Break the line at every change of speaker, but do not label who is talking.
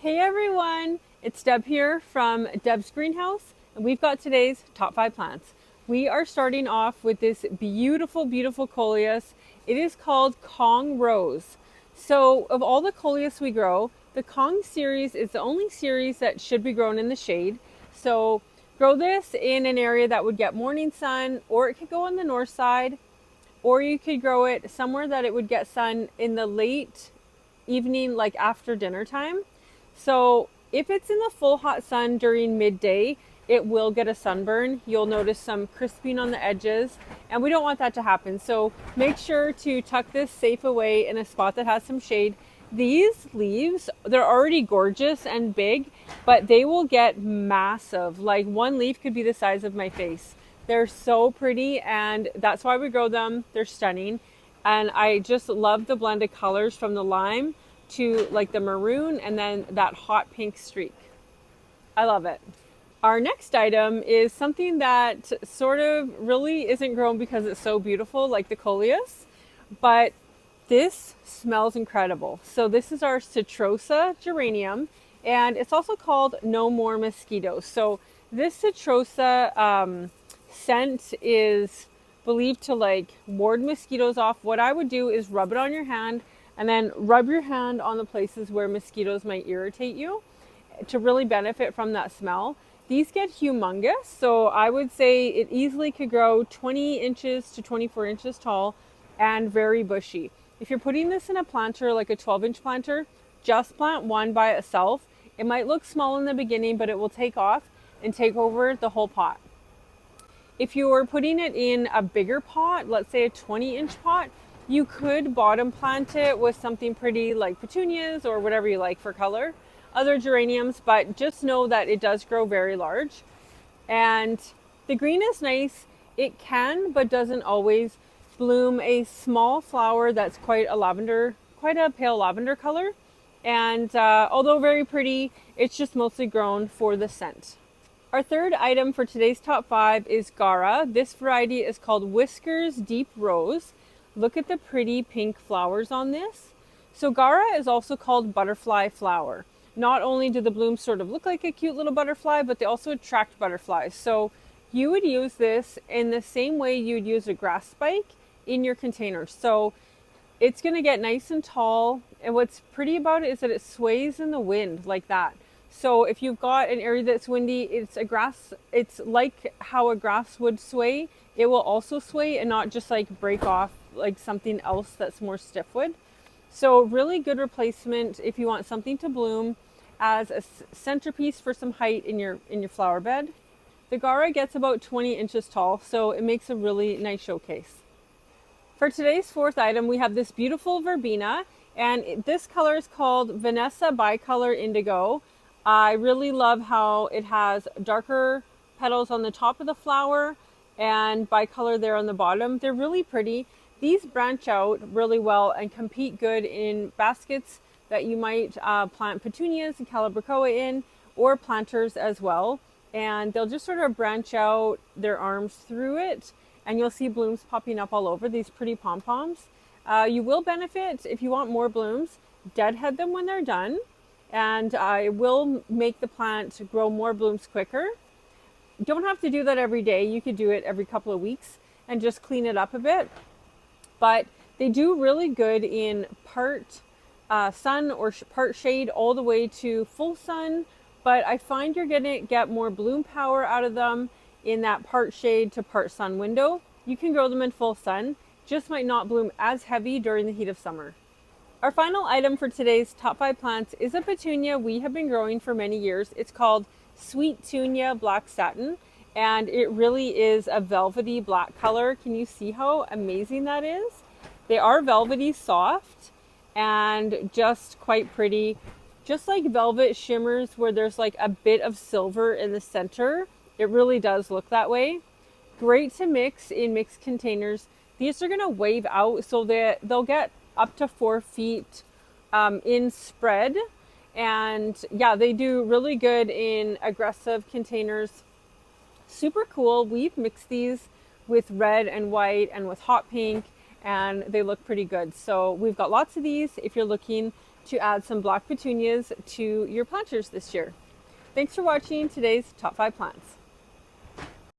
Hey everyone, it's Deb here from Deb's Greenhouse, and we've got today's top 5 plants. We are starting off with this beautiful Coleus. It is called Kong Rose. So of all the Coleus we grow, the Kong series is the only series that should be grown in the shade. So grow this in an area that would get morning sun, or it could go on the north side, or you could grow it somewhere that it would get sun in the late evening, like after dinner time. So if it's in the full hot sun during midday, it will get a sunburn. You'll notice some crisping on the edges, and we don't want that to happen. So make sure to tuck this safe away in a spot that has some shade. These leaves, they're already gorgeous and big, but they will get massive. Like one leaf could be the size of my face. They're so pretty, and that's why we grow them. They're stunning. And I just love the blend of colors from the lime to like the maroon and then that hot pink streak. I love it. Our next item is something that sort of really isn't grown because it's so beautiful, like the Coleus, but this smells incredible. So this is our Citrosa geranium, and it's also called No More Mosquitoes. So this Citrosa scent is believed to like ward mosquitoes off. What I would do is rub it on your hand and then rub your hand on the places where mosquitoes might irritate you to really benefit from that smell. These get humongous, so I would say it easily could grow 20 inches to 24 inches tall and very bushy. If you're putting this in a planter, like a 12-inch planter, just plant one by itself. It might look small in the beginning, but it will take off and take over the whole pot. If you're putting it in a bigger pot, let's say a 20-inch pot, you could bottom plant it with something pretty like petunias or whatever you like for color, other geraniums, but just know that it does grow very large. And the green is nice. It can, but doesn't always bloom a small flower that's quite a pale lavender color. And although very pretty, it's just mostly grown for the scent. Our third item for today's top 5 is Gaura. This variety is called Whiskers Deep Rose. Look at the pretty pink flowers on this. So Gaura is also called butterfly flower. Not only do the blooms sort of look like a cute little butterfly, but they also attract butterflies. So you would use this in the same way you'd use a grass spike in your container. So it's going to get nice and tall. And what's pretty about it is that it sways in the wind like that. So if you've got an area that's windy, it's like how a grass would sway. It will also sway and not just like break off like something else that's more stiff wood. So really good replacement if you want something to bloom as a centerpiece for some height in your flower bed. The Gaura gets about 20 inches tall, so it makes a really nice showcase. For today's fourth item, we have this beautiful Verbena, and this color is called Vanessa Bicolour Indigo. I really love how it has darker petals on the top of the flower and bicolor there on the bottom. They're really pretty. These branch out really well and compete good in baskets that you might plant petunias and calibrachoa in, or planters as well. And they'll just sort of branch out their arms through it, and you'll see blooms popping up all over, these pretty pom-poms. You will benefit if you want more blooms. Deadhead them when they're done, and I will make the plant grow more blooms quicker. You don't have to do that every day. You could do it every couple of weeks and just clean it up a bit. But they do really good in part sun or part shade all the way to full sun. But I find you're going to get more bloom power out of them in that part shade to part sun window. You can grow them in full sun, just might not bloom as heavy during the heat of summer. Our final item for today's top 5 plants is a petunia we have been growing for many years. It's called Sweetunia Black Satin, and it really is a velvety black color. Can you see how amazing that is? They are velvety soft and just quite pretty, just like velvet shimmers where there's like a bit of silver in the center. It really does look that way. Great to mix in mixed containers. These are going to wave out, so they'll get up to 4 feet in spread. And yeah, they do really good in aggressive containers. Super cool. We've mixed these with red and white and with hot pink, and they look pretty good. So we've got lots of these if you're looking to add some black petunias to your planters this year. Thanks for watching today's Top 5 Plants.